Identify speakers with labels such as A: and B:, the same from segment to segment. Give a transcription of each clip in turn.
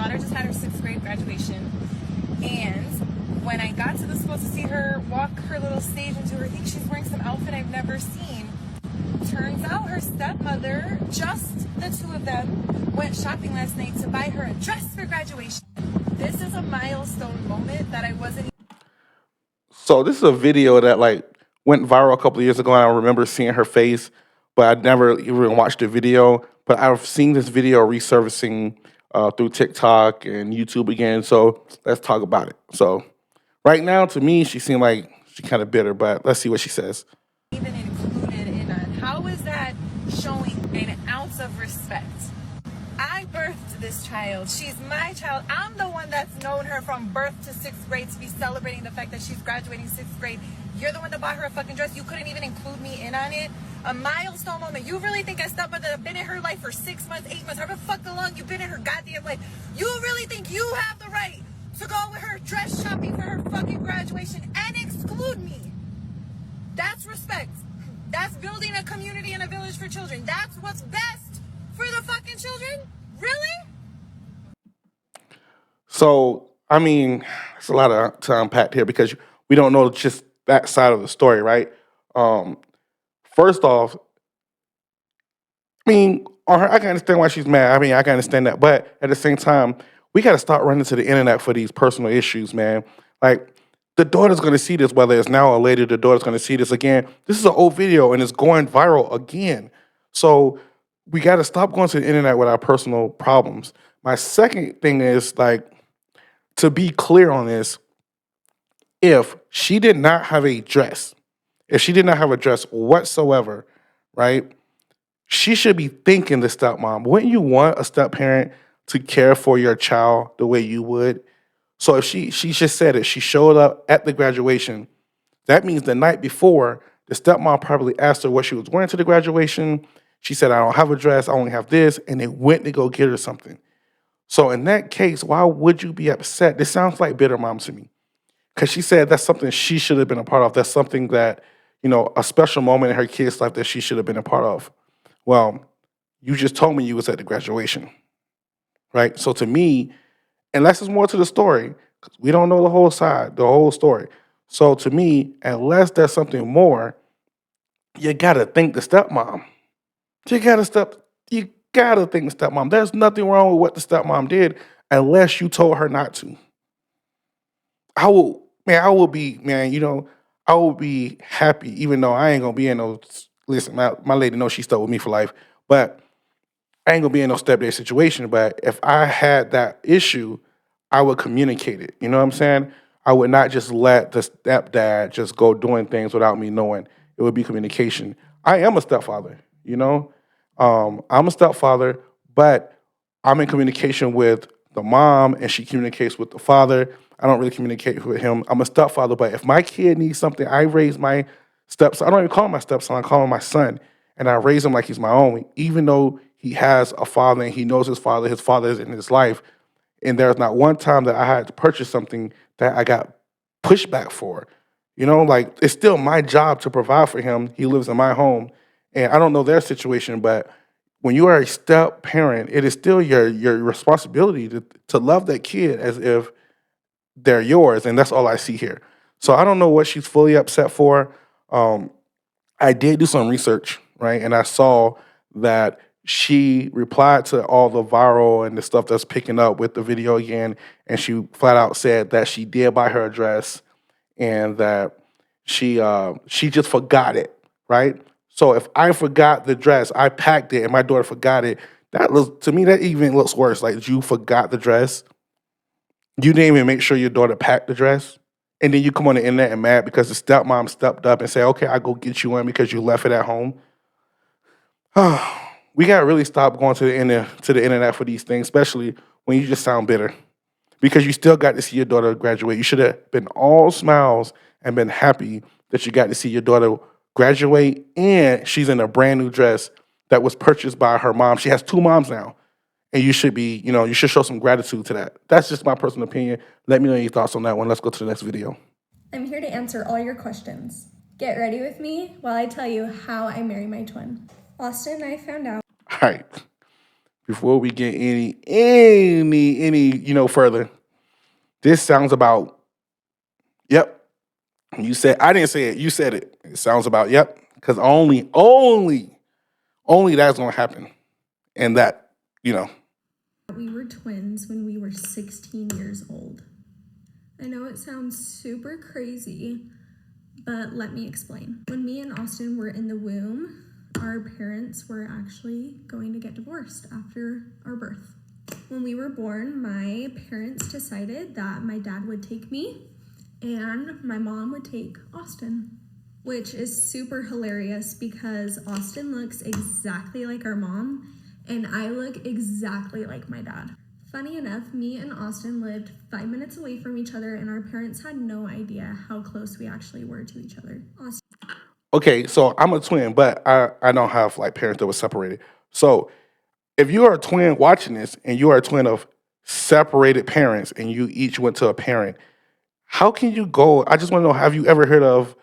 A: daughter just had her 6th grade graduation, and when I got to the school to see her walk her little stage into her thing, she's wearing some outfit I've never seen. Turns out her stepmother, just the two of them, went shopping last night to buy her a dress for graduation. This is a milestone moment that I wasn't.
B: So this is a video that like went viral a couple of years ago, and I remember seeing her face, but I never even watched the video. But I've seen this video resurfacing through TikTok and YouTube again. So let's talk about it. So right now, to me, she seemed like she's kind of bitter, but let's see what she says.
A: Even included in on. How is that showing an ounce of respect? I birthed this child. She's my child. I'm the one that's known her from birth to 6th grade to be celebrating the fact that she's graduating 6th grade. You're the one that bought her a fucking dress. You couldn't even include me in on it. A milestone moment. You really think a stepmother that been in her life for 6 months, 8 months, however fuck long you've been in her goddamn life, you really think you have the right to go with her dress shopping for her fucking graduation and exclude me? That's respect. That's building a community and a village for children. That's what's best for the fucking children? Really?
B: So I mean, it's a lot to unpack here because we don't know just that side of the story, right? Um, First off, I mean, on her, I can understand why she's mad. I mean, I can understand that, but at the same time, we got to start running to the internet for these personal issues, man. Like, the daughter's going to see this, whether it's now or later. The daughter's going to see this again. This is an old video, and it's going viral again. So we got to stop going to the internet with our personal problems. My second thing is like to be clear on this. If she did not have a dress, if she did not have a dress whatsoever, right? She should be thinking the stepmom. Wouldn't you want a step parent to care for your child the way you would? So if she just said it, she showed up at the graduation. That means the night before, the stepmom probably asked her what she was wearing to the graduation. She said, I don't have a dress, I only have this, and they went to go get her something. So in that case, why would you be upset? This sounds like bitter mom to me. Because she said that's something she should have been a part of. That's something that, a special moment in her kid's life that she should have been a part of. Well, you just told me you was at the graduation, right? So to me, unless there's more to the story, because we don't know the whole side, the whole story. So to me, unless there's something more, you gotta think the stepmom. You gotta step. You gotta think the stepmom. There's nothing wrong with what the stepmom did, unless you told her not to. I will, man. I will be, man. I will be happy, even though I ain't gonna be in no. Listen, my lady knows she's stuck with me for life, but I ain't gonna be in no stepdad situation. But if I had that issue, I would communicate it. You know what I'm saying? I would not just let the stepdad just go doing things without me knowing. It would be communication. I am a stepfather. I'm a stepfather, but I'm in communication with the mom, and she communicates with the father. I don't really communicate with him. I'm a stepfather, but if my kid needs something, I raise my stepson. I don't even call him my stepson. I call him my son, and I raise him like he's my own, even though he has a father and he knows his father. His father is in his life, and there's not one time that I had to purchase something that I got pushback for. Like it's still my job to provide for him. He lives in my home, and I don't know their situation, but when you are a step parent, it is still your responsibility to love that kid as if they're yours, and that's all I see here. So I don't know what she's fully upset for. Um, I did do some research, right, and I saw that she replied to all the viral and the stuff that's picking up with the video again, and she flat out said that she did buy her a dress and that she just forgot it, right? So if I forgot the dress, I packed it, and my daughter forgot it. That looks to me that even looks worse. Like you forgot the dress, you didn't even make sure your daughter packed the dress, and then you come on the internet and mad because the stepmom stepped up and say, "Okay, I go get you one because you left it at home." We gotta really stop going to the internet for these things, especially when you just sound bitter because you still got to see your daughter graduate. You should have been all smiles and been happy that you got to see your daughter graduate, and she's in a brand new dress that was purchased by her mom. She has two moms now, and you should show some gratitude to that. That's just my personal opinion. Let me know your thoughts on that one. Let's go to the next video.
C: I'm here to answer all your questions. Get ready with me while I tell you how I married my twin. Austin and I found out.
B: All right. before we get any further, this sounds about, yep. You said, I didn't say it, you said it. It sounds about, yep. Because only that's gonna happen. And that, you know.
C: We were twins when we were 16 years old. I know it sounds super crazy, but let me explain. When me and Austin were in the womb, our parents were actually going to get divorced after our birth. When we were born, my parents decided that my dad would take me and my mom would take Austin, which is super hilarious because Austin looks exactly like our mom and I look exactly like my dad. Funny enough, me and Austin lived 5 minutes away from each other and our parents had no idea how close we actually were to each other.
B: Okay, so I'm a twin, but I don't have like parents that were separated. So if you are a twin watching this and you are a twin of separated parents and you each went to a parent, how can you go? I just want to know, have you ever heard of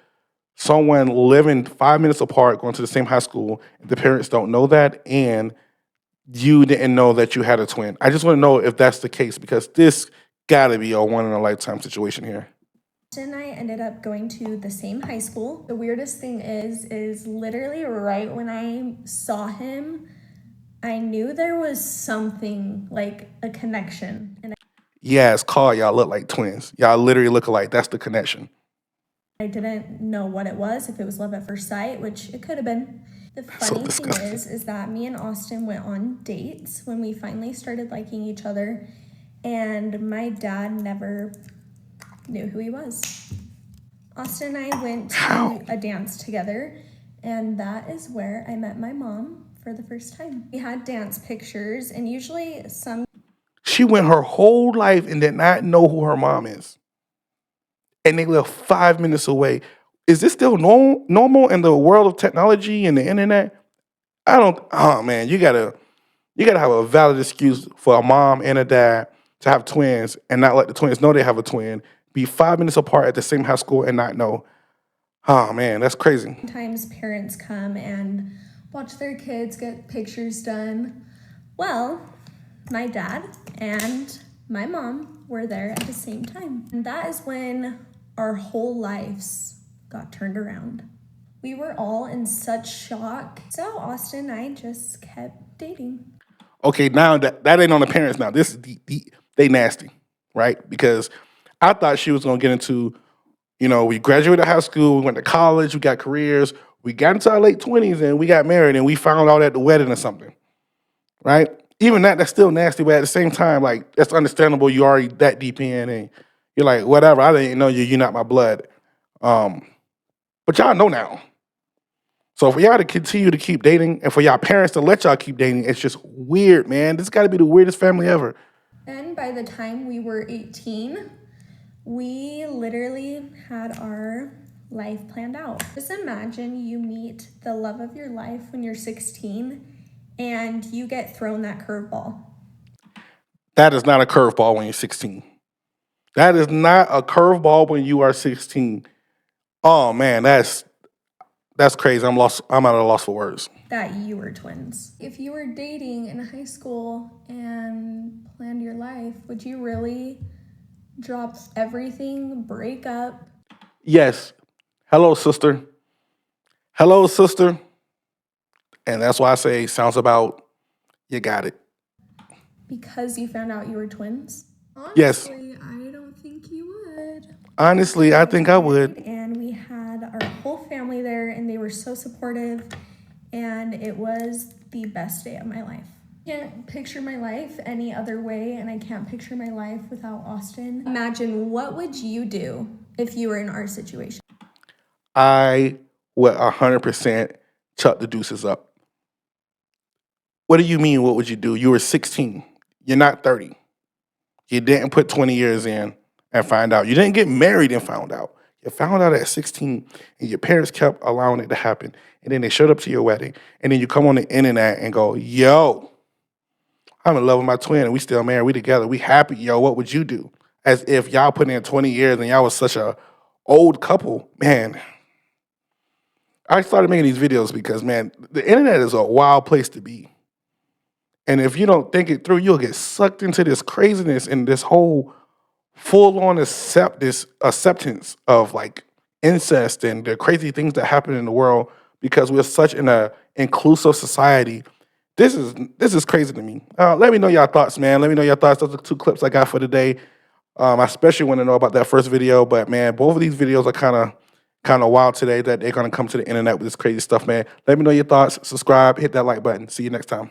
B: someone living 5 minutes apart, going to the same high school, and the parents don't know that, and you didn't know that you had a twin? I just want to know if that's the case because this gotta be a one in a lifetime situation here.
C: Austin and I ended up going to the same high school. The weirdest thing is literally right when I saw him, I knew there was something like a connection. And
B: Yes, Carl, y'all look like twins. Y'all literally look alike. That's the connection.
C: I didn't know what it was, if it was love at first sight, which it could have been. The
B: So
C: funny thing
B: disgusting.
C: is that me and Austin went on dates when we finally started liking each other, and my dad never knew who he was. Austin and I went
B: How?
C: to a dance together, and that is where I met my mom for the first time. We had dance pictures, and usually
B: She went her whole life and did not know who her mom is. And they live 5 minutes away. Is this still normal in the world of technology and the internet? I don't. Oh man, you gotta have a valid excuse for a mom and a dad to have twins and not let the twins know they have a twin. Be 5 minutes apart at the same high school and not know. Oh man, that's crazy.
C: sometimes parents come and watch their kids get pictures done. Well, my dad and my mom were there at the same time. And that is when our whole lives got turned around. We were all in such shock. So Austin and I just kept dating.
B: Okay, now that ain't on the parents. Now this is they nasty, right? Because I thought she was gonna get into, we graduated high school, we went to college, we got careers, we got into our late 20s, and we got married, and we found out at the wedding or something, right? Even that's still nasty, but at the same time, like that's understandable. You already that deep in, and you're like, whatever. I didn't know you. You're not my blood. Um, but y'all know now. So for y'all to continue to keep dating, and for y'all parents to let y'all keep dating, it's just weird, man. This got to be the weirdest family ever.
C: And by the time we were 18, we literally had our life planned out. Just imagine you meet the love of your life when you're 16 and you get thrown that curveball.
B: That is not a curveball when you're 16. That is not a curveball when you are 16. Oh man, that's crazy. I'm lost. I'm at a loss for words.
C: That you were twins. If you were dating in high school and planned your life, would you really drop everything, break up?
B: Yes. Hello, sister. Hello, sister. And that's why I say sounds about you got it.
C: Because you found out you were twins?
B: Yes.
C: Honestly, I don't think you would.
B: Honestly, I think I would.
C: And we had our whole family there, and they were so supportive, and it was the best day of my life. Can't picture my life any other way, and I can't picture my life without Austin. Imagine, what would you do if you were in our situation?
B: I would 100% chuck the deuces up. What do you mean? What would you do? You were 16. You're not 30. You didn't put 20 years in and find out. You didn't get married and found out. You found out at 16, and your parents kept allowing it to happen. And then they showed up to your wedding. And then you come on the internet and go, yo, I'm in love with my twin, and we still married. We together. We happy. Yo, what would you do? As if y'all put in 20 years and y'all was such a old couple. Man, I started making these videos because, man, the internet is a wild place to be. And if you don't think it through, you'll get sucked into this craziness and this whole full on this acceptance of like incest and the crazy things that happen in the world because we're such in a inclusive society. This is crazy to me. Let me know your thoughts, man. Let me know your thoughts. Those are 2 clips I got for today. I especially want to know about that first video, but man, both of these videos are kind of wild today that they're gonna come to the internet with this crazy stuff, man. Let me know your thoughts. Subscribe, hit that like button. See you next time.